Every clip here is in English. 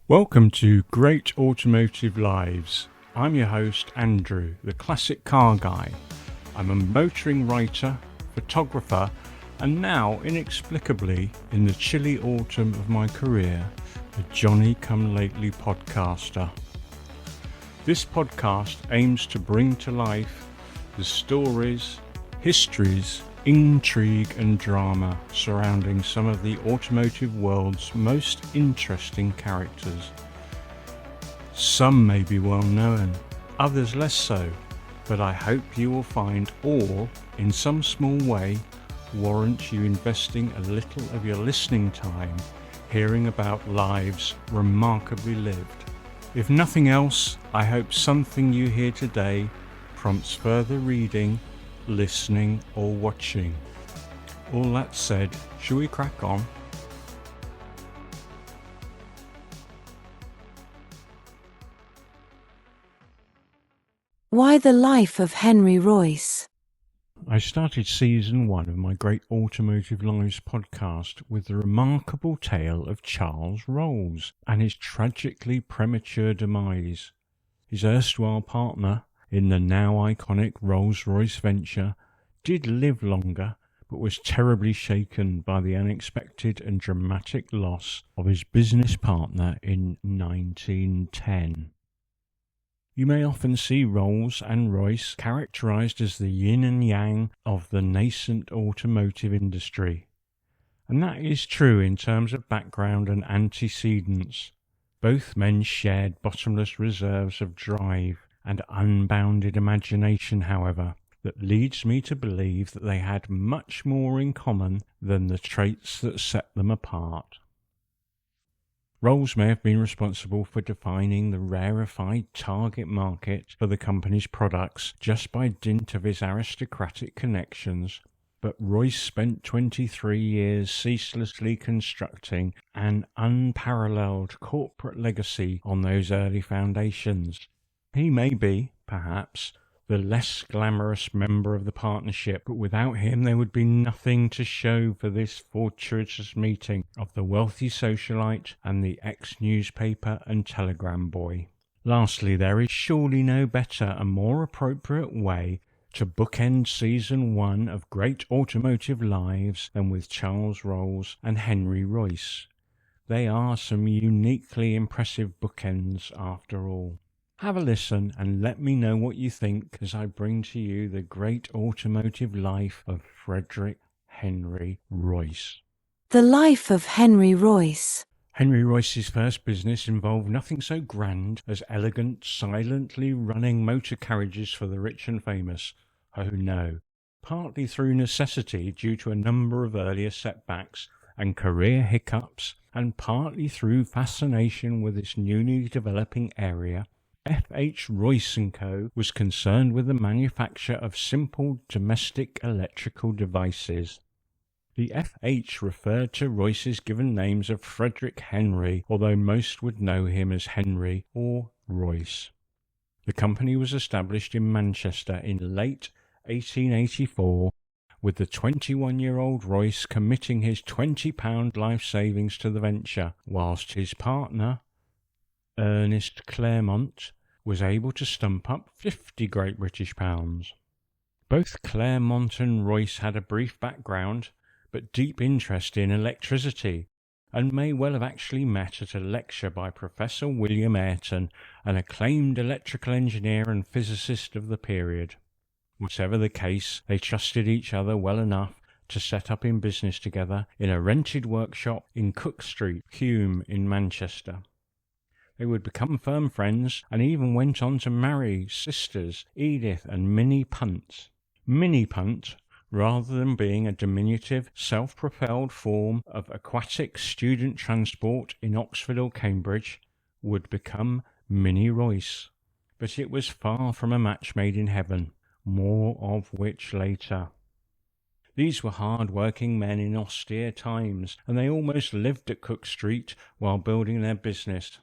Welcome to Great Automotive Lives. I'm your host, Andrew, the classic car guy. I'm a motoring writer, photographer, and now, inexplicably, in the chilly autumn of my career, a Johnny-come-lately podcaster. This podcast aims to bring to life the stories, histories, intrigue and drama surrounding some of the automotive world's most interesting characters. Some may be well known, others less so, but I hope you will find all, in some small way, warrant you investing a little of your listening time hearing about lives remarkably lived. If nothing else, I hope something you hear today prompts further reading, listening or watching. All that said, shall we crack on? Why the Life of Henry Royce. I started season 1 of my Great Automotive Lives podcast with the remarkable tale of Charles Rolls and his tragically premature demise. His erstwhile partner in the now iconic Rolls-Royce venture did live longer, but was terribly shaken by the unexpected and dramatic loss of his business partner in 1910. You may often see Rolls and Royce characterised as the yin and yang of the nascent automotive industry. And that is true in terms of background and antecedents. Both men shared bottomless reserves of drive and unbounded imagination, however, that leads me to believe that they had much more in common than the traits that set them apart. Rolls may have been responsible for defining the rarefied target market for the company's products just by dint of his aristocratic connections, but Royce spent 23 years ceaselessly constructing an unparalleled corporate legacy on those early foundations. He may be, perhaps, the less glamorous member of the partnership, but without him there would be nothing to show for this fortuitous meeting of the wealthy socialite and the ex-newspaper and telegram boy. Lastly, there is surely no better and more appropriate way to bookend season 1 of Great Automotive Lives than with Charles Rolls and Henry Royce. They are some uniquely impressive bookends after all. Have a listen and let me know what you think as I bring to you the great automotive life of Frederick Henry Royce. The Life of Henry Royce. Henry Royce's first business involved nothing so grand as elegant, silently running motor carriages for the rich and famous. Oh no. Partly through necessity due to a number of earlier setbacks and career hiccups, and partly through fascination with this newly developing area, F.H. Royce & Co. was concerned with the manufacture of simple domestic electrical devices. The F.H. referred to Royce's given names of Frederick Henry, although most would know him as Henry or Royce. The company was established in Manchester in late 1884, with the 21-year-old Royce committing his £20 life savings to the venture, whilst his partner, Ernest Claremont, was able to stump up 50 Great British pounds. Both Claremont and Royce had a brief background, but deep interest in electricity, and may well have actually met at a lecture by Professor William Ayrton, an acclaimed electrical engineer and physicist of the period. Whatever the case, they trusted each other well enough to set up in business together in a rented workshop in Cook Street, Hume in Manchester. They would become firm friends and even went on to marry sisters Edith and Minnie Punt. Minnie Punt, rather than being a diminutive, self-propelled form of aquatic student transport in Oxford or Cambridge, would become Minnie Royce. But it was far from a match made in heaven, more of which later. These were hard-working men in austere times, and they almost lived at Cook Street while building their business.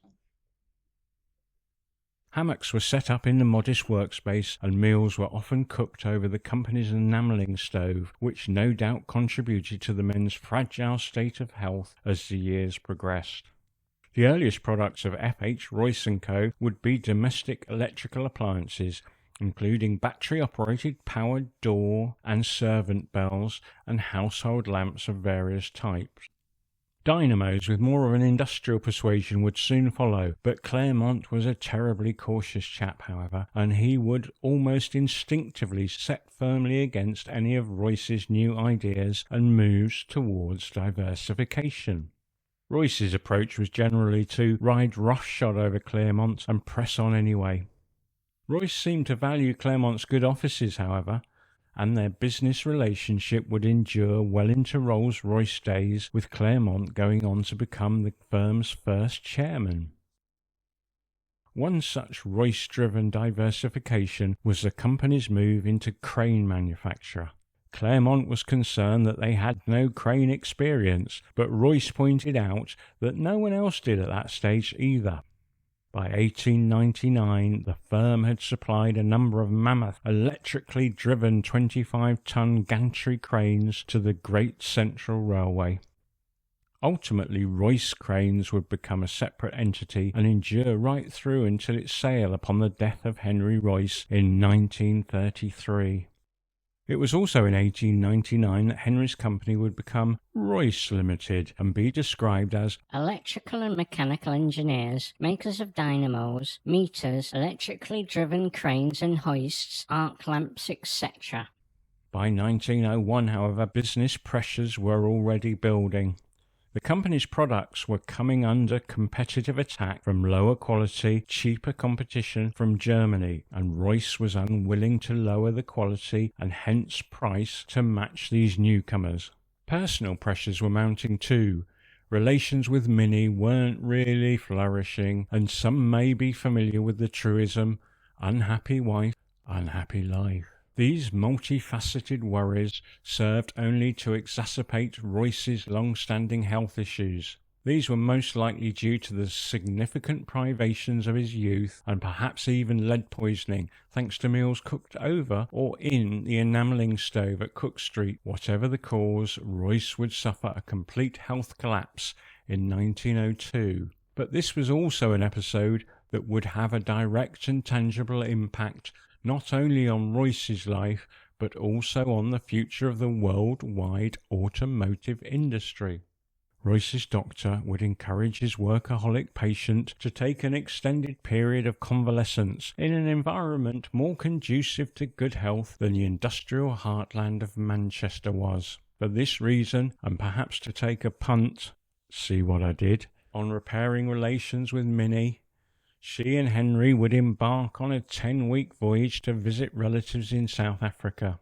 Hammocks were set up in the modest workspace, and meals were often cooked over the company's enamelling stove, which no doubt contributed to the men's fragile state of health as the years progressed. The earliest products of F.H. Royce & Co. would be domestic electrical appliances, including battery-operated powered door and servant bells and household lamps of various types. Dynamos with more of an industrial persuasion would soon follow, but Claremont was a terribly cautious chap, however, and he would almost instinctively set firmly against any of Royce's new ideas and moves towards diversification. Royce's approach was generally to ride roughshod over Claremont and press on anyway. Royce seemed to value Claremont's good offices, however, and their business relationship would endure well into Rolls-Royce days, with Claremont going on to become the firm's first chairman. One such Royce-driven diversification was the company's move into crane manufacture. Claremont was concerned that they had no crane experience, but Royce pointed out that no one else did at that stage either. By 1899, the firm had supplied a number of mammoth, electrically driven 25-ton gantry cranes to the Great Central Railway. Ultimately, Royce Cranes would become a separate entity and endure right through until its sale upon the death of Henry Royce in 1933. It was also in 1899 that Henry's company would become Royce Limited and be described as electrical and mechanical engineers, makers of dynamos, meters, electrically driven cranes and hoists, arc lamps, etc. By 1901, however, business pressures were already building. The company's products were coming under competitive attack from lower quality, cheaper competition from Germany, and Royce was unwilling to lower the quality and hence price to match these newcomers. Personal pressures were mounting too. Relations with Minnie weren't really flourishing, and some may be familiar with the truism, unhappy wife, unhappy life. These multifaceted worries served only to exacerbate Royce's long-standing health issues. These were most likely due to the significant privations of his youth and perhaps even lead poisoning, thanks to meals cooked over or in the enamelling stove at Cook Street. Whatever the cause, Royce would suffer a complete health collapse in 1902. But this was also an episode that would have a direct and tangible impact not only on Royce's life, but also on the future of the worldwide automotive industry. Royce's doctor would encourage his workaholic patient to take an extended period of convalescence in an environment more conducive to good health than the industrial heartland of Manchester was. For this reason, and perhaps to take a punt, see what I did, on repairing relations with Minnie, she and Henry would embark on a 10-week voyage to visit relatives in South Africa.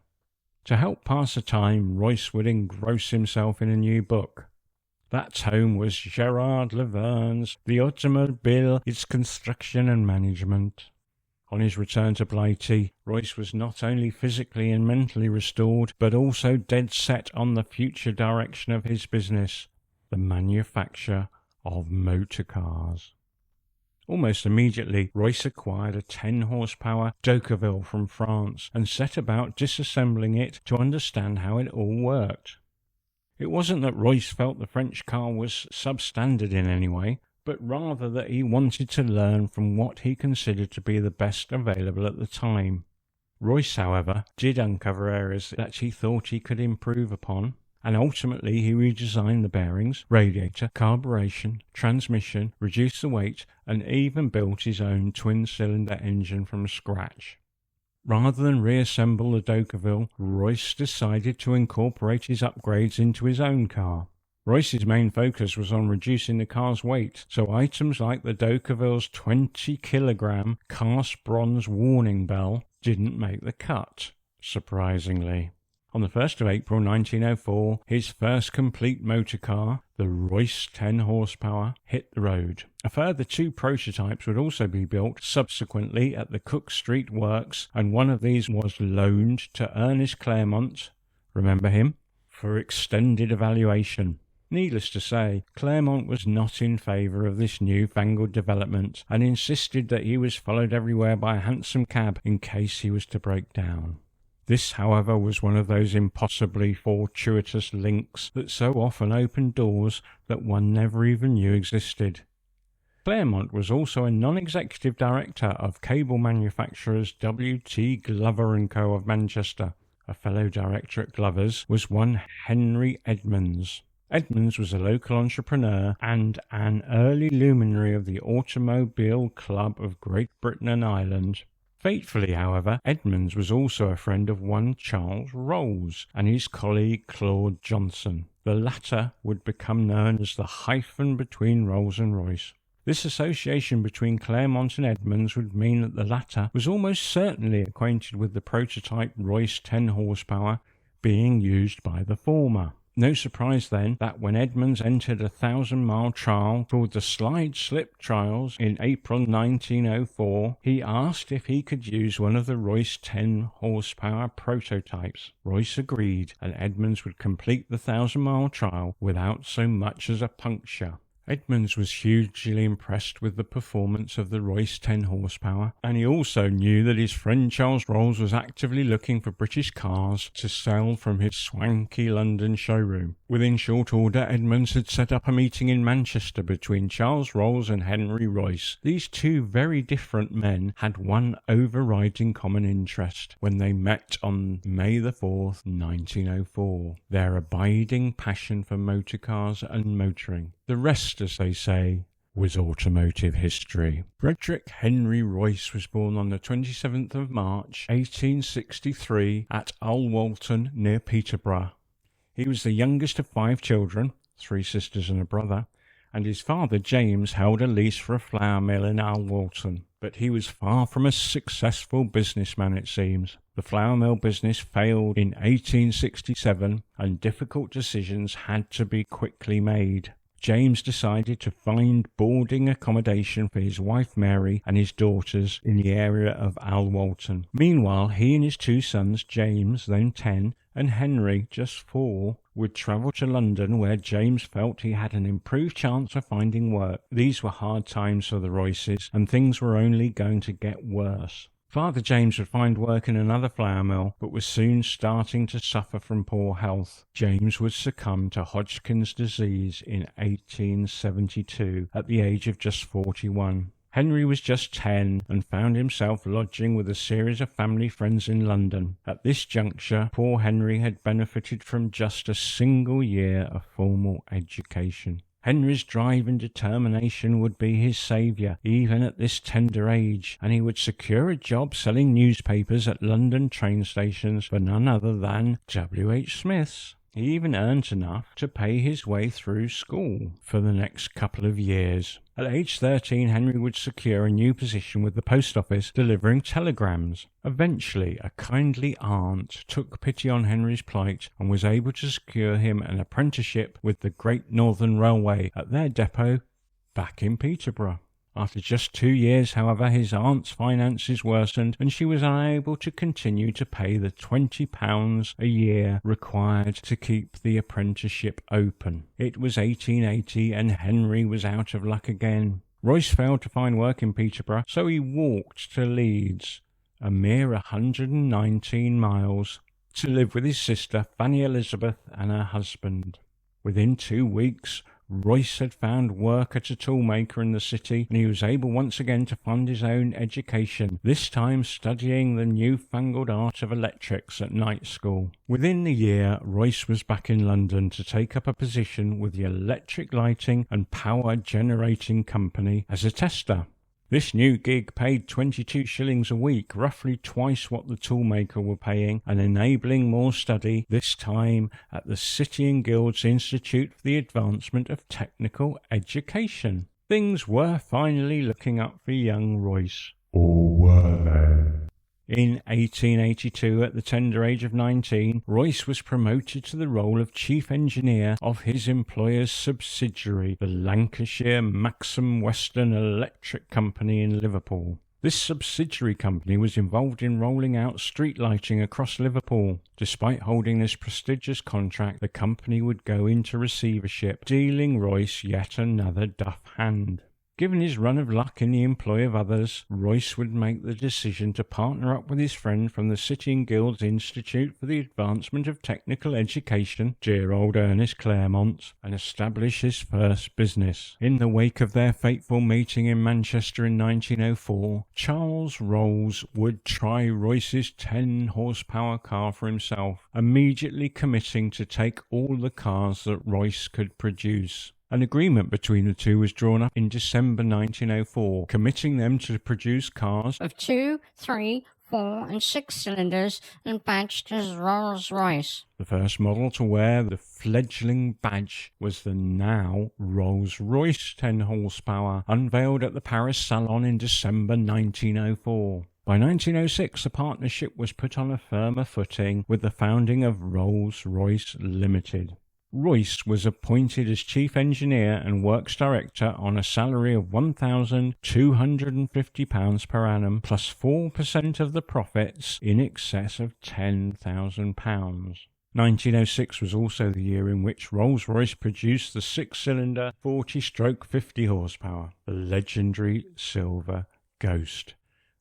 To help pass the time, Royce would engross himself in a new book. That tome was Gerard Leverne's The Automobile, Its Construction and Management. On his return to Blighty, Royce was not only physically and mentally restored, but also dead set on the future direction of his business, the manufacture of motor cars. Almost immediately, Royce acquired a 10-horsepower Decauville from France and set about disassembling it to understand how it all worked. It wasn't that Royce felt the French car was substandard in any way, but rather that he wanted to learn from what he considered to be the best available at the time. Royce, however, did uncover areas that he thought he could improve upon, and ultimately he redesigned the bearings, radiator, carburation, transmission, reduced the weight, and even built his own twin-cylinder engine from scratch. Rather than reassemble the Decauville, Royce decided to incorporate his upgrades into his own car. Royce's main focus was on reducing the car's weight, so items like the Decauville's 20-kilogram cast bronze warning bell didn't make the cut, surprisingly. On the 1st of April 1904, his first complete motor car, the Royce 10-horsepower, hit the road. A further 2 prototypes would also be built subsequently at the Cook Street Works, and one of these was loaned to Ernest Claremont, remember him, for extended evaluation. Needless to say, Claremont was not in favour of this new-fangled development and insisted that he was followed everywhere by a hansom cab in case he was to break down. This, however, was one of those impossibly fortuitous links that so often opened doors that one never even knew existed. Claremont was also a non-executive director of cable manufacturers W.T. Glover & Co. of Manchester. A fellow director at Glover's was one Henry Edmonds. Edmonds was a local entrepreneur and an early luminary of the Automobile Club of Great Britain and Ireland. Fatefully, however, Edmonds was also a friend of one Charles Rolls and his colleague Claude Johnson. The latter would become known as the hyphen between Rolls and Royce. This association between Claremont and Edmonds would mean that the latter was almost certainly acquainted with the prototype Royce 10 horsepower being used by the former. No surprise then that when Edmonds entered a 1,000-mile trial called the Slide-Slip Trials in April 1904, he asked if he could use one of the Royce 10 horsepower prototypes. Royce agreed, and Edmonds would complete the 1,000-mile trial without so much as a puncture. Edmonds was hugely impressed with the performance of the Royce 10 horsepower, and he also knew that his friend Charles Rolls was actively looking for British cars to sell from his swanky London showroom. Within short order, Edmonds had set up a meeting in Manchester between Charles Rolls and Henry Royce. These two very different men had one overriding common interest when they met on May the 4th, 1904, their abiding passion for motor cars and motoring. The rest, as they say, was automotive history. Frederick Henry Royce was born on the 27th of March, 1863, at Alwalton, near Peterborough. He was the youngest of 5 children, 3 sisters and a brother, and his father James held a lease for a flour mill in Alwalton. But he was far from a successful businessman, it seems. The flour mill business failed in 1867, and difficult decisions had to be quickly made. James decided to find boarding accommodation for his wife Mary and his daughters in the area of Alwalton. Meanwhile, he and his 2 sons, James, then 10, and Henry, just 4, would travel to London, where James felt he had an improved chance of finding work. These were hard times for the Royces, and things were only going to get worse. Father James would find work in another flour mill, but was soon starting to suffer from poor health. James would succumb to Hodgkin's disease in 1872 at the age of just 41. Henry was just 10 and found himself lodging with a series of family friends in London. At this juncture, poor Henry had benefited from just a single year of formal education. Henry's drive and determination would be his saviour, even at this tender age, and he would secure a job selling newspapers at London train stations for none other than W.H. Smith's. He even earned enough to pay his way through school for the next couple of years. At age 13, Henry would secure a new position with the post office, delivering telegrams. Eventually, a kindly aunt took pity on Henry's plight and was able to secure him an apprenticeship with the Great Northern Railway at their depot back in Peterborough. After just 2 years, however, his aunt's finances worsened and she was unable to continue to pay the £20 a year required to keep the apprenticeship open. It was 1880 and Henry was out of luck again. Royce failed to find work in Peterborough, so he walked to Leeds, a mere 119 miles, to live with his sister Fanny Elizabeth and her husband. Within 2 weeks, Royce had found work at a toolmaker in the city, and he was able once again to fund his own education, this time studying the newfangled art of electrics at night school. Within the year, Royce was back in London to take up a position with the Electric Lighting and Power Generating Company as a tester. This new gig paid 22 shillings a week, roughly twice what the toolmaker were paying, and enabling more study, this time at the City and Guilds Institute for the Advancement of Technical Education. Things were finally looking up for young Royce. Or were they? In 1882, at the tender age of 19, Royce was promoted to the role of chief engineer of his employer's subsidiary, the Lancashire Maxim Western Electric Company in Liverpool. This subsidiary company was involved in rolling out street lighting across Liverpool. Despite holding this prestigious contract, the company would go into receivership, dealing Royce yet another duff hand. Given his run of luck in the employ of others, Royce would make the decision to partner up with his friend from the City and Guilds Institute for the Advancement of Technical Education, dear old Ernest Claremont, and establish his first business. In the wake of their fateful meeting in Manchester in 1904, Charles Rolls would try Royce's 10-horsepower car for himself, immediately committing to take all the cars that Royce could produce. An agreement between the two was drawn up in December 1904, committing them to produce cars of 2, 3, 4 and 6 cylinders and badged as Rolls-Royce. The first model to wear the fledgling badge was the now Rolls-Royce 10-horsepower, unveiled at the Paris Salon in December 1904. By 1906, the partnership was put on a firmer footing with the founding of Rolls-Royce Limited. Royce was appointed as chief engineer and works director on a salary of £1,250 per annum, plus 4% of the profits in excess of £10,000. 1906 was also the year in which Rolls-Royce produced the 6-cylinder 40-stroke 50 horsepower, the legendary Silver Ghost.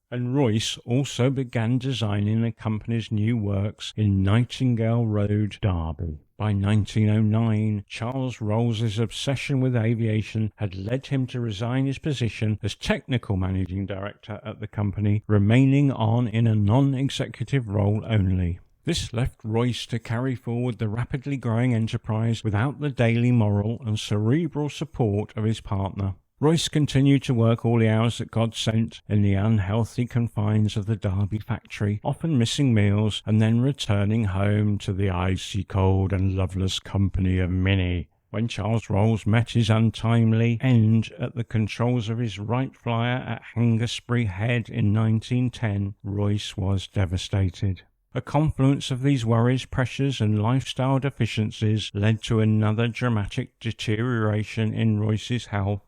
And Royce also began designing the company's new works in Nightingale Road, Derby. By 1909, Charles Rolls's obsession with aviation had led him to resign his position as technical managing director at the company, remaining on in a non-executive role only. This left Royce to carry forward the rapidly growing enterprise without the daily moral and cerebral support of his partner. Royce continued to work all the hours that God sent in the unhealthy confines of the Derby factory, often missing meals and then returning home to the icy cold and loveless company of Minnie. When Charles Rolls met his untimely end at the controls of his Wright Flyer at Hengistbury Head in 1910, Royce was devastated. A confluence of these worries, pressures and lifestyle deficiencies led to another dramatic deterioration in Royce's health.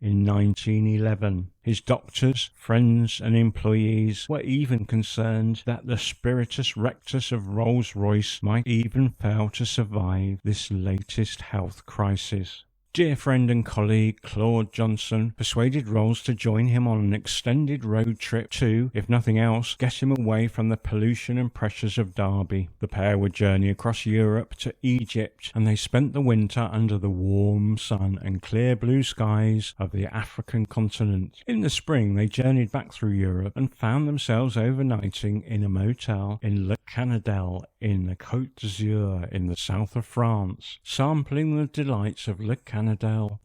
In 1911, his doctors, friends and employees were even concerned that the spiritus rectus of Rolls-Royce might even fail to survive this latest health crisis. Dear friend and colleague Claude Johnson persuaded Rolls to join him on an extended road trip to, if nothing else, get him away from the pollution and pressures of Derby. The pair would journey across Europe to Egypt, and they spent the winter under the warm sun and clear blue skies of the African continent. In the spring they journeyed back through Europe and found themselves overnighting in a motel in Le Canadel in the Côte d'Azur in the south of France. Sampling the delights of Le Canadel,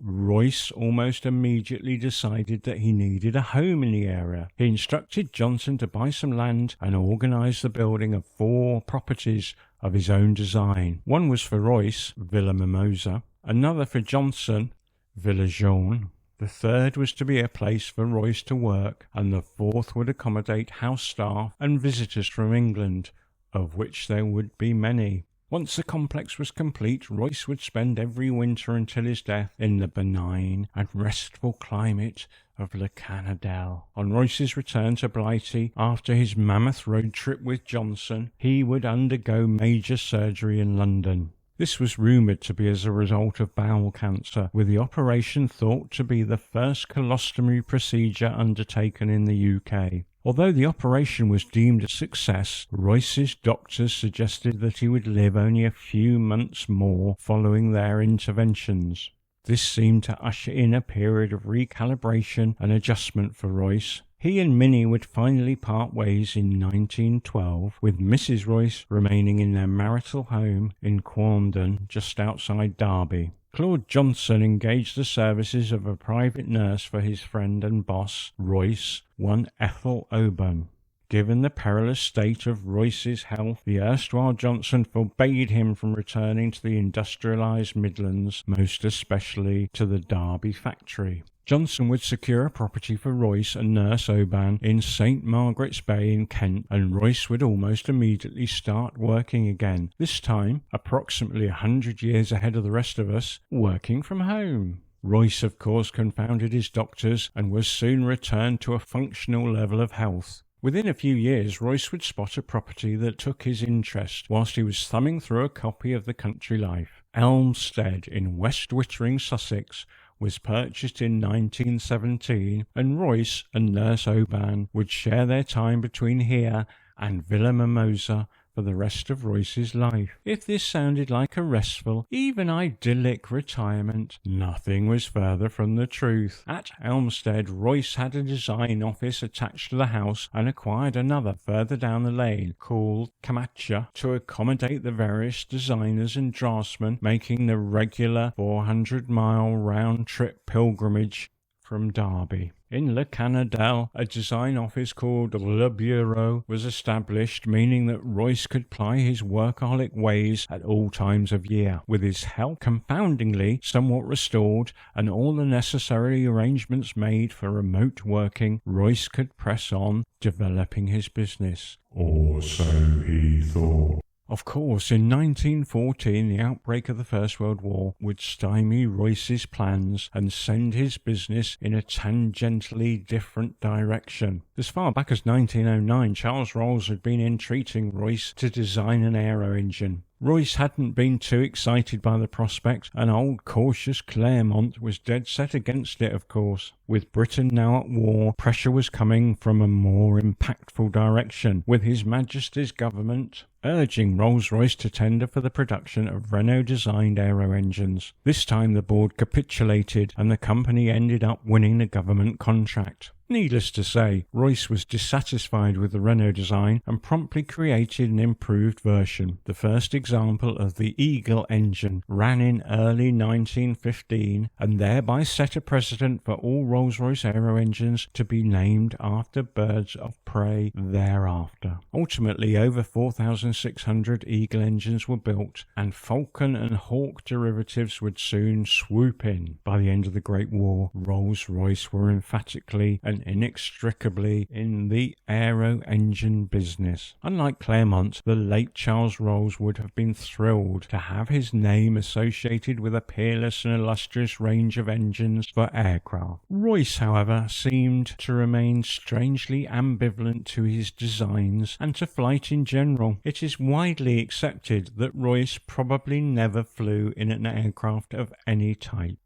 Royce almost immediately decided that he needed a home in the area. He instructed Johnson to buy some land and organise the building of 4 properties of his own design. One was for Royce, Villa Mimosa, another for Johnson, Villa Jaune. The third was to be a place for Royce to work, and the fourth would accommodate house staff and visitors from England, of which there would be many. Once the complex was complete, Royce would spend every winter until his death in the benign and restful climate of Le Canadel. On Royce's return to Blighty, after his mammoth road trip with Johnson, he would undergo major surgery in London. This was rumoured to be as a result of bowel cancer, with the operation thought to be the first colostomy procedure undertaken in the UK. Although the operation was deemed a success, Royce's doctors suggested that he would live only a few months more following their interventions. This seemed to usher in a period of recalibration and adjustment for Royce. He and Minnie would finally part ways in 1912, with Mrs. Royce remaining in their marital home in Quandon, just outside Derby. Claude Johnson engaged the services of a private nurse for his friend and boss, Royce, one Ethel Oban. Given the perilous state of Royce's health, the erstwhile Johnson forbade him from returning to the industrialised Midlands, most especially to the Derby factory. Johnson would secure a property for Royce and Nurse Oban in St. Margaret's Bay in Kent, and Royce would almost immediately start working again, this time, approximately 100 years ahead of the rest of us, working from home. Royce, of course, confounded his doctors and was soon returned to a functional level of health. Within a few years, Royce would spot a property that took his interest whilst he was thumbing through a copy of The Country Life. Elmstead in West Wittering, Sussex, was purchased in 1917, and Royce and Nurse Oban would share their time between here and Villa Mimosa for the rest of Royce's life. If this sounded like a restful, even idyllic retirement, nothing was further from the truth. At Elmstead, Royce had a design office attached to the house and acquired another further down the lane called Camacha to accommodate the various designers and draftsmen making the regular 400-mile round-trip pilgrimage from Derby. In Le Canadel, a design office called Le Bureau was established, meaning that Royce could ply his workaholic ways at all times of year. With his health confoundingly somewhat restored and all the necessary arrangements made for remote working, Royce could press on developing his business. Or so he thought. Of course, in 1914, the outbreak of the First World War would stymie Royce's plans and send his business in a tangentially different direction. As far back as 1909, Charles Rolls had been entreating Royce to design an aero engine. Royce hadn't been too excited by the prospect, and old cautious Claremont was dead set against it, of course. With Britain now at war, pressure was coming from a more impactful direction, with His Majesty's government urging Rolls-Royce to tender for the production of Renault-designed aero engines. This time the board capitulated, and the company ended up winning the government contract. Needless to say, Royce was dissatisfied with the Renault design and promptly created an improved version. The first example of the Eagle engine ran in early 1915 and thereby set a precedent for all Rolls-Royce aero engines to be named after birds of prey thereafter. Ultimately, over 4,600 Eagle engines were built, and Falcon and Hawk derivatives would soon swoop in. By the end of the Great War, Rolls-Royce were emphatically and inextricably in the aero engine business. Unlike Claremont, the late Charles Rolls would have been thrilled to have his name associated with a peerless and illustrious range of engines for aircraft. Royce, however, seemed to remain strangely ambivalent to his designs and to flight in general. It is widely accepted that Royce probably never flew in an aircraft of any type.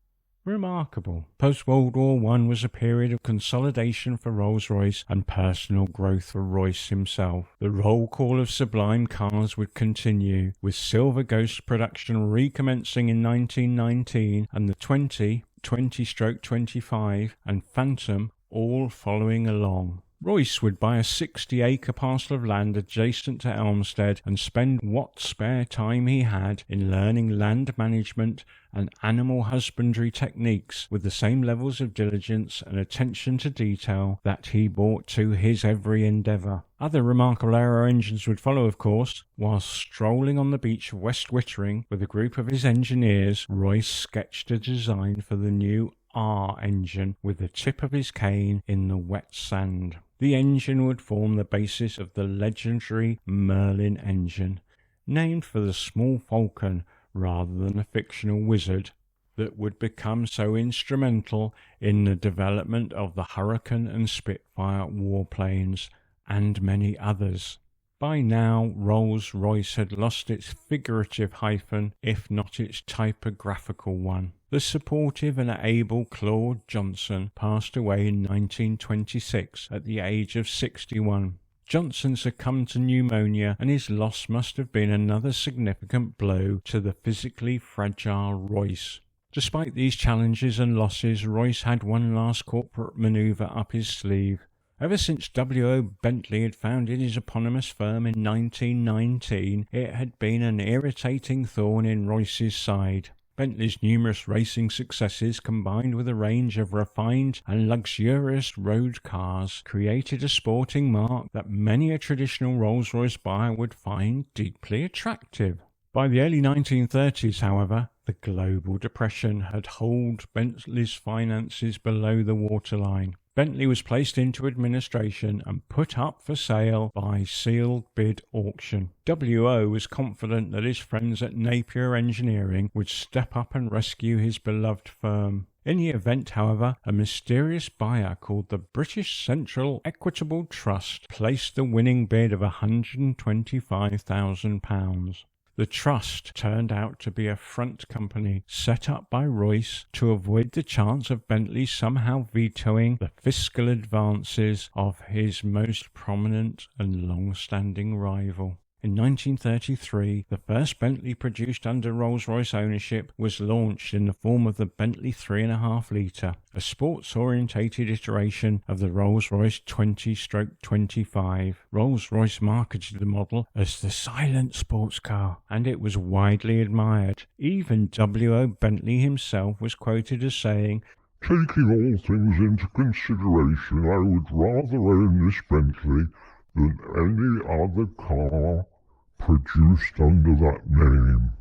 Remarkable. Post-World War I was a period of consolidation for Rolls-Royce and personal growth for Royce himself. The roll call of sublime cars would continue, with Silver Ghost production recommencing in 1919 and the 20/25 and Phantom all following along. Royce would buy a 60-acre parcel of land adjacent to Elmstead and spend what spare time he had in learning land management and animal husbandry techniques with the same levels of diligence and attention to detail that he brought to his every endeavour. Other remarkable aero engines would follow, of course. Whilst strolling on the beach of West Wittering with a group of his engineers, Royce sketched a design for the new R engine with the tip of his cane in the wet sand. The engine would form the basis of the legendary Merlin engine, named for the small falcon rather than a fictional wizard that would become so instrumental in the development of the Hurricane and Spitfire warplanes and many others. By now, Rolls-Royce had lost its figurative hyphen, if not its typographical one. The supportive and able Claude Johnson passed away in 1926 at the age of 61. Johnson succumbed to pneumonia, and his loss must have been another significant blow to the physically fragile Royce. Despite these challenges and losses, Royce had one last corporate manoeuvre up his sleeve. Ever since W.O. Bentley had founded his eponymous firm in 1919, it had been an irritating thorn in Royce's side. Bentley's numerous racing successes, combined with a range of refined and luxurious road cars, created a sporting marque that many a traditional Rolls-Royce buyer would find deeply attractive. By the early 1930s, however, the global depression had hauled Bentley's finances below the waterline. Bentley was placed into administration and put up for sale by sealed bid auction. W.O. was confident that his friends at Napier Engineering would step up and rescue his beloved firm. In the event, however, a mysterious buyer called the British Central Equitable Trust placed the winning bid of £125,000. The trust turned out to be a front company set up by Royce to avoid the chance of Bentley somehow vetoing the fiscal advances of his most prominent and long-standing rival. In 1933, the first Bentley produced under Rolls-Royce ownership was launched in the form of the Bentley 3.5 litre, a sports-orientated iteration of the Rolls-Royce 20/25. Rolls-Royce marketed the model as the silent sports car, and it was widely admired. Even W.O. Bentley himself was quoted as saying, "Taking all things into consideration, I would rather own this Bentley than any other car produced under that name."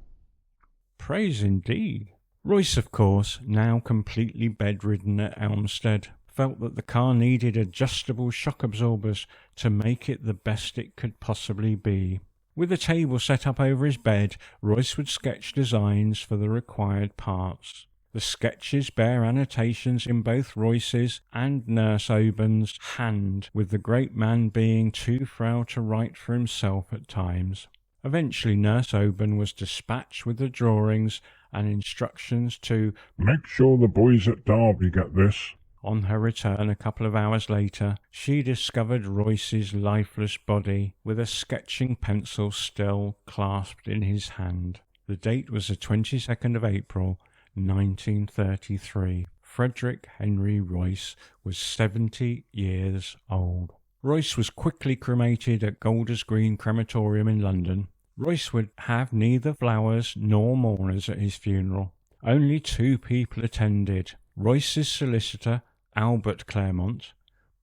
Praise indeed. Royce, of course, now completely bedridden at Elmstead, felt that the car needed adjustable shock absorbers to make it the best it could possibly be. With a table set up over his bed, Royce would sketch designs for the required parts. The sketches bear annotations in both Royce's and Nurse Oban's hand, with the great man being too frail to write for himself at times. Eventually Nurse Oban was dispatched with the drawings and instructions to "Make sure the boys at Derby get this." On her return a couple of hours later, she discovered Royce's lifeless body, with a sketching pencil still clasped in his hand. The date was the 22nd of April, 1933. Frederick Henry Royce was 70 years old. Royce was quickly cremated at Golders Green Crematorium in London. Royce would have neither flowers nor mourners at his funeral. Only 2 people attended: Royce's solicitor, Albert Claremont,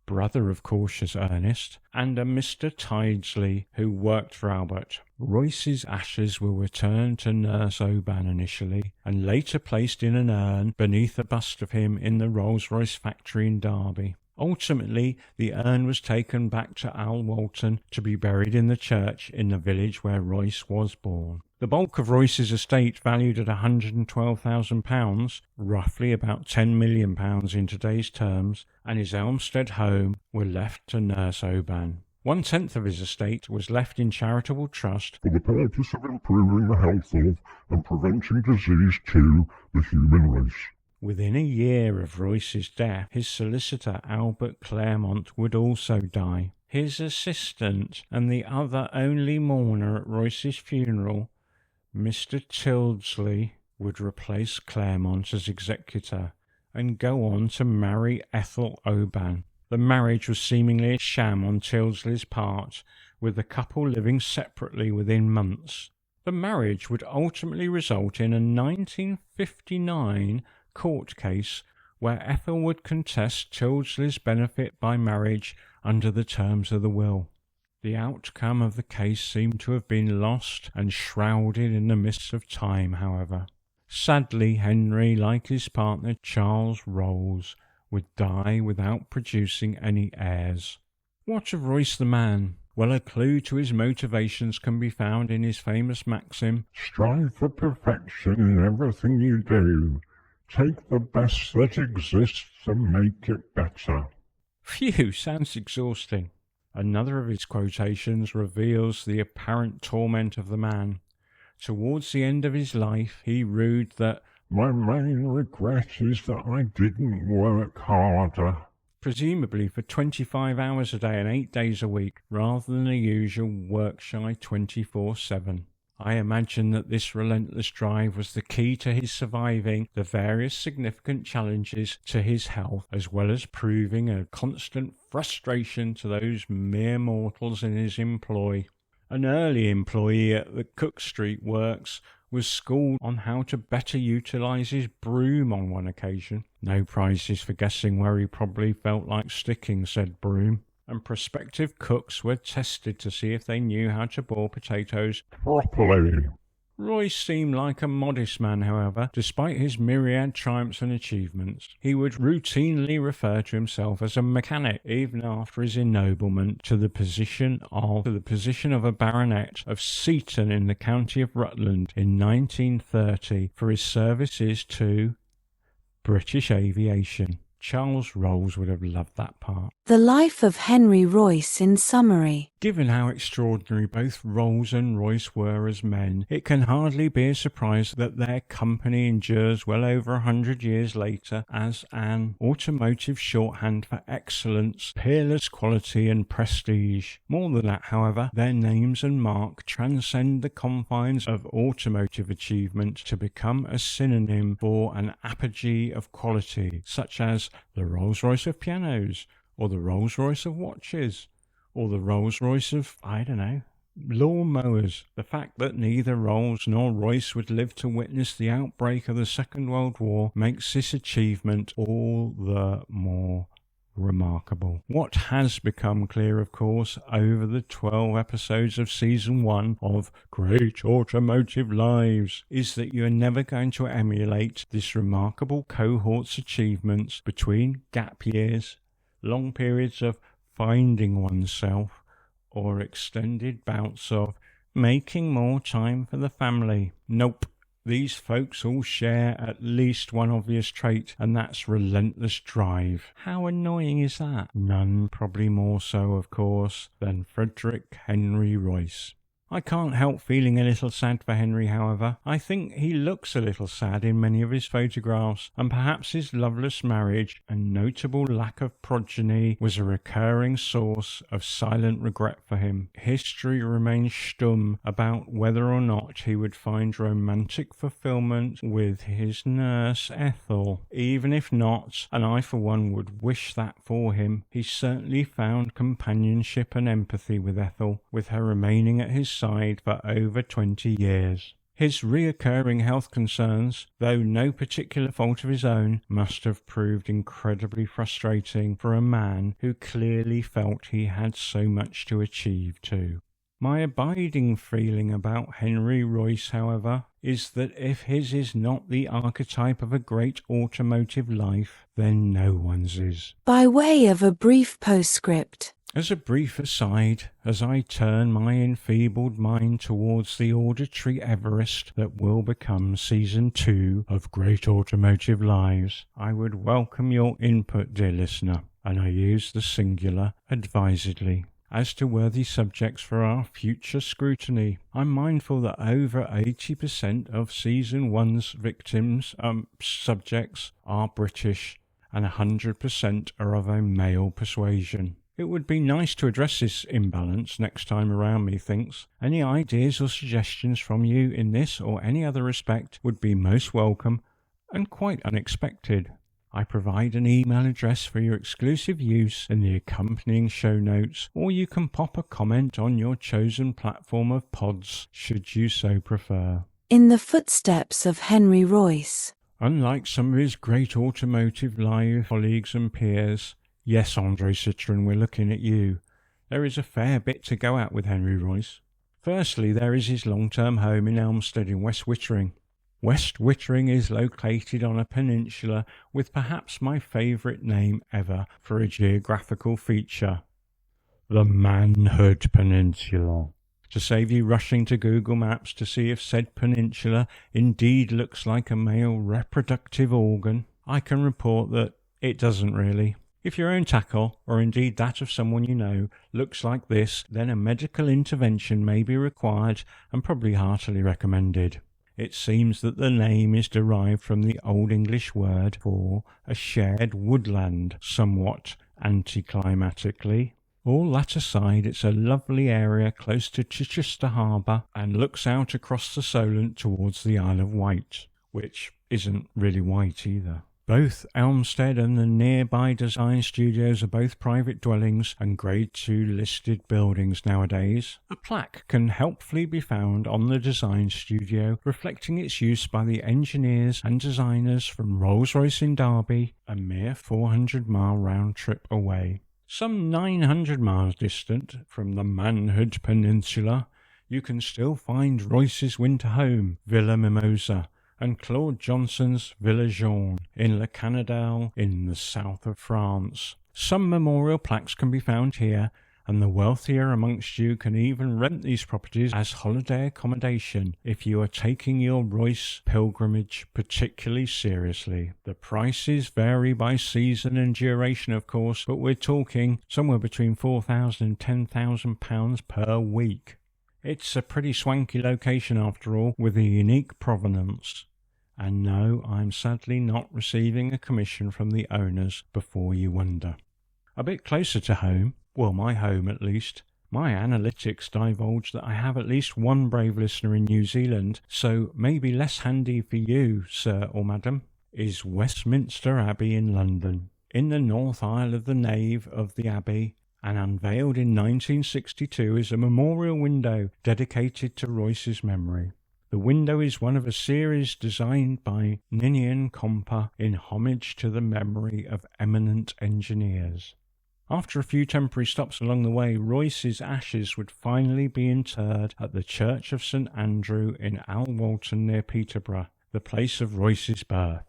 brother of cautious Ernest, and a Mr. Tydesley, who worked for Albert. Royce's ashes were returned to Nurse Oban initially, and later placed in an urn beneath a bust of him in the Rolls-Royce factory in Derby. Ultimately, the urn was taken back to Al Walton to be buried in the church in the village where Royce was born. The bulk of Royce's estate, valued at £112,000, roughly about £10 million in today's terms, and his Elmstead home were left to Nurse Oban. 1/10 of his estate was left in charitable trust "For the purpose of improving the health of and preventing disease to the human race." Within a year of Royce's death, his solicitor Albert Claremont would also die. His assistant and the other only mourner at Royce's funeral, Mr. Tyldesley, would replace Claremont as executor and go on to marry Ethel Oban. The marriage was seemingly a sham on Tyldesley's part, with the couple living separately within months. The marriage would ultimately result in a 1959 court case where Ethel would contest Tyldesley's benefit by marriage under the terms of the will. The outcome of the case seemed to have been lost and shrouded in the mists of time, however. Sadly, Henry, like his partner Charles Rolls, would die without producing any heirs. What of Royce the man? Well, a clue to his motivations can be found in his famous maxim, "Strive for perfection in everything you do. Take the best that exists and make it better." Phew, sounds exhausting. Another of his quotations reveals the apparent torment of the man. Towards the end of his life, he rued that "My main regret is that I didn't work harder." presumably for 25 hours a day and 8 days a week, rather than the usual work-shy 24/7. I imagine that this relentless drive was the key to his surviving the various significant challenges to his health, as well as proving a constant frustration to those mere mortals in his employ. An early employee at the Cook Street Works was schooled on how to better utilise his broom on one occasion. No prizes for guessing where he probably felt like sticking said broom. And prospective cooks were tested to see if they knew how to boil potatoes properly. Royce seemed like a modest man, however, despite his myriad triumphs and achievements. He would routinely refer to himself as a mechanic, even after his ennoblement to the position of a baronet of Seaton in the county of Rutland in 1930 for his services to British aviation. Charles Rolls would have loved that part. The life of Henry Royce in summary. Given how extraordinary both Rolls and Royce were as men, it can hardly be a surprise that their company endures well over 100 years later as an automotive shorthand for excellence, peerless quality and prestige. More than that, however, their names and marque transcend the confines of automotive achievement to become a synonym for an apogee of quality, such as the Rolls-Royce of pianos, or the Rolls-Royce of watches, or the Rolls-Royce of, lawnmowers. The fact that neither Rolls nor Royce would live to witness the outbreak of the Second World War makes this achievement all the more remarkable. What has become clear, of course, over the 12 episodes of Season 1 of Great Automotive Lives is that you are never going to emulate this remarkable cohort's achievements between gap years, long periods of finding oneself, or extended bouts of making more time for the family. Nope. These folks all share at least one obvious trait, and that's relentless drive. How annoying is that? None probably more so, of course, than Frederick Henry Royce. I can't help feeling a little sad for Henry, however. I think he looks a little sad in many of his photographs, and perhaps his loveless marriage and notable lack of progeny was a recurring source of silent regret for him. History remains stum about whether or not he would find romantic fulfillment with his nurse Ethel. Even if not, and I for one would wish that for him, he certainly found companionship and empathy with Ethel, with her remaining at his side for over 20 years. His reoccurring health concerns, though no particular fault of his own, must have proved incredibly frustrating for a man who clearly felt he had so much to achieve too. My abiding feeling about Henry Royce, however, is that if his is not the archetype of a great automotive life, then no one's is. By way of a brief postscript. As a brief aside, as I turn my enfeebled mind towards the auditory Everest that will become Season 2 of Great Automotive Lives, I would welcome your input, dear listener, and I use the singular advisedly, as to worthy subjects for our future scrutiny. I'm mindful that over 80% of Season 1's subjects are British, and 100% are of a male persuasion. It would be nice to address this imbalance next time around, methinks. Any ideas or suggestions from you in this or any other respect would be most welcome and quite unexpected. I provide an email address for your exclusive use in the accompanying show notes, or you can pop a comment on your chosen platform of pods, should you so prefer. In the footsteps of Henry Royce. Unlike some of his great Automotive Live colleagues and peers, yes, Andre Citroën, we're looking at you, there is a fair bit to go at with Henry Royce. Firstly, there is his long-term home in Elmstead in West Wittering. West Wittering is located on a peninsula with perhaps my favourite name ever for a geographical feature, the Manhood Peninsula. To save you rushing to Google Maps to see if said peninsula indeed looks like a male reproductive organ, I can report that it doesn't really. If your own tackle, or indeed that of someone you know, looks like this, then a medical intervention may be required and probably heartily recommended. It seems that the name is derived from the Old English word for a shared woodland, somewhat anticlimatically. All that aside, it's a lovely area close to Chichester Harbour and looks out across the Solent towards the Isle of Wight, which isn't really white either. Both Elmstead and the nearby design studios are both private dwellings and Grade 2 listed buildings nowadays. A plaque can helpfully be found on the design studio reflecting its use by the engineers and designers from Rolls-Royce in Derby, a mere 400-mile round trip away. Some 900 miles distant from the Manhood Peninsula, you can still find Royce's winter home, Villa Mimosa, and Claude Johnson's Villa Jaune in Le Canadal in the south of France. Some memorial plaques can be found here, and the wealthier amongst you can even rent these properties as holiday accommodation if you are taking your Royce pilgrimage particularly seriously. The prices vary by season and duration, of course, but we're talking somewhere between £4,000 and £10,000 per week. It's a pretty swanky location after all, with a unique provenance. And no, I'm sadly not receiving a commission from the owners, before you wonder. A bit closer to home, well, my home at least, my analytics divulge that I have at least one brave listener in New Zealand, so maybe less handy for you, sir or madam, is Westminster Abbey in London. In the north aisle of the nave of the Abbey, and unveiled in 1962, is a memorial window dedicated to Royce's memory. The window is one of a series designed by Ninian Compa in homage to the memory of eminent engineers. After a few temporary stops along the way, Royce's ashes would finally be interred at the Church of St Andrew in Alwalton near Peterborough, the place of Royce's birth.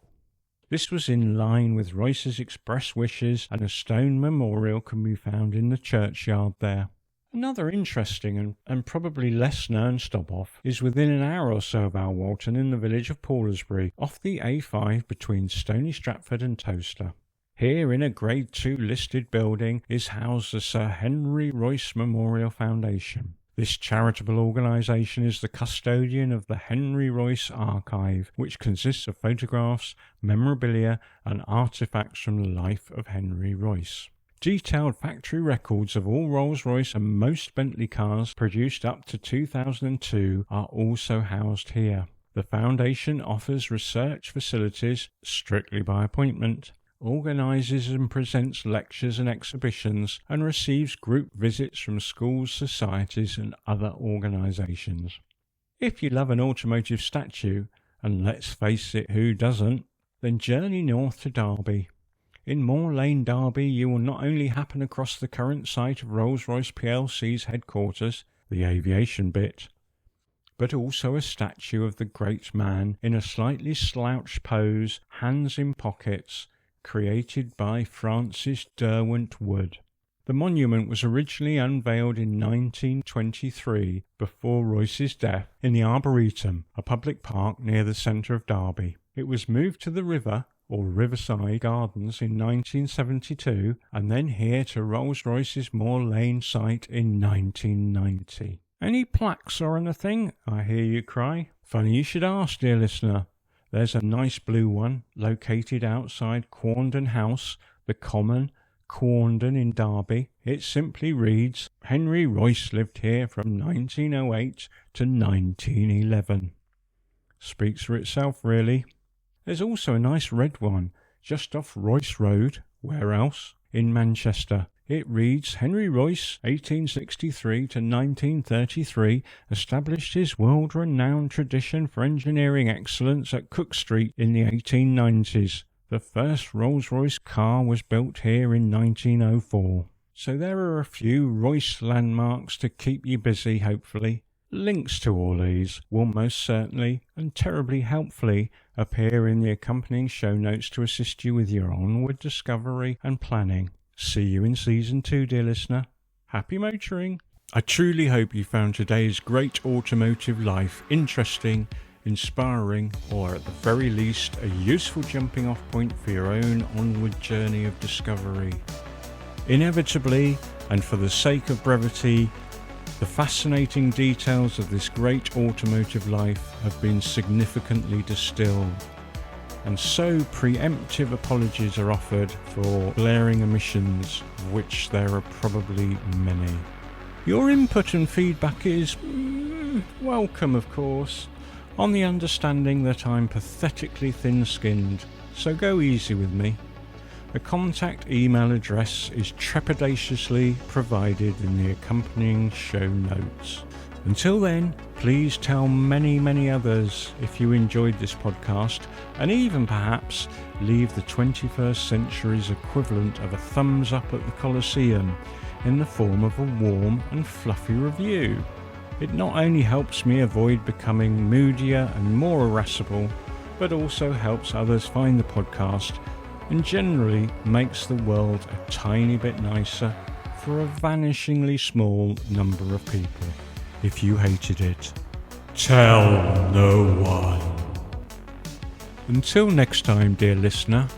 This was in line with Royce's express wishes, and a stone memorial can be found in the churchyard there. Another interesting and probably less known stop-off is within an hour or so of Alwalton in the village of Paulsbury, off the A5 between Stony Stratford and Towcester. Here, in a Grade 2 listed building, is housed the Sir Henry Royce Memorial Foundation. This charitable organisation is the custodian of the Henry Royce Archive, which consists of photographs, memorabilia and artefacts from the life of Henry Royce. Detailed factory records of all Rolls-Royce and most Bentley cars produced up to 2002 are also housed here. The foundation offers research facilities, strictly by appointment, organises and presents lectures and exhibitions, and receives group visits from schools, societies and other organisations. If you love an automotive statue, and let's face it, who doesn't, then journey north to Derby. In Moor Lane, Derby, you will not only happen across the current site of Rolls-Royce plc's headquarters, the aviation bit, but also a statue of the great man in a slightly slouched pose, hands in pockets, created by Francis Derwent Wood. The monument was originally unveiled in 1923, before Royce's death, in the Arboretum, a public park near the centre of Derby. It was moved to the river, or Riverside Gardens, in 1972, and then here to Rolls-Royce's Moor Lane site in 1990. Any plaques or anything, I hear you cry? Funny you should ask, dear listener. There's a nice blue one, located outside Quarndon House, the Common, Quarndon in Derby. It simply reads, Henry Royce lived here from 1908 to 1911. Speaks for itself, really. There's also a nice red one, just off Royce Road, where else? In Manchester. It reads, Henry Royce, 1863 to 1933, established his world-renowned tradition for engineering excellence at Cook Street in the 1890s. The first Rolls-Royce car was built here in 1904. So there are a few Royce landmarks to keep you busy, hopefully. Links to all these will most certainly and terribly helpfully appear in the accompanying show notes to assist you with your onward discovery and planning. See you in Season 2, dear listener. Happy motoring! I truly hope you found today's great automotive life interesting, inspiring, or at the very least a useful jumping off point for your own onward journey of discovery. Inevitably, and for the sake of brevity, the fascinating details of this great automotive life have been significantly distilled, and so preemptive apologies are offered for glaring omissions, of which there are probably many. Your input and feedback is welcome, of course, on the understanding that I'm pathetically thin-skinned, so go easy with me. The contact email address is trepidatiously provided in the accompanying show notes. Until then, please tell many others if you enjoyed this podcast, and even perhaps leave the 21st century's equivalent of a thumbs up at the Colosseum in the form of a warm and fluffy review. It not only helps me avoid becoming moodier and more irascible, but also helps others find the podcast and generally makes the world a tiny bit nicer for a vanishingly small number of people. If you hated it, tell no one. Until next time, dear listener,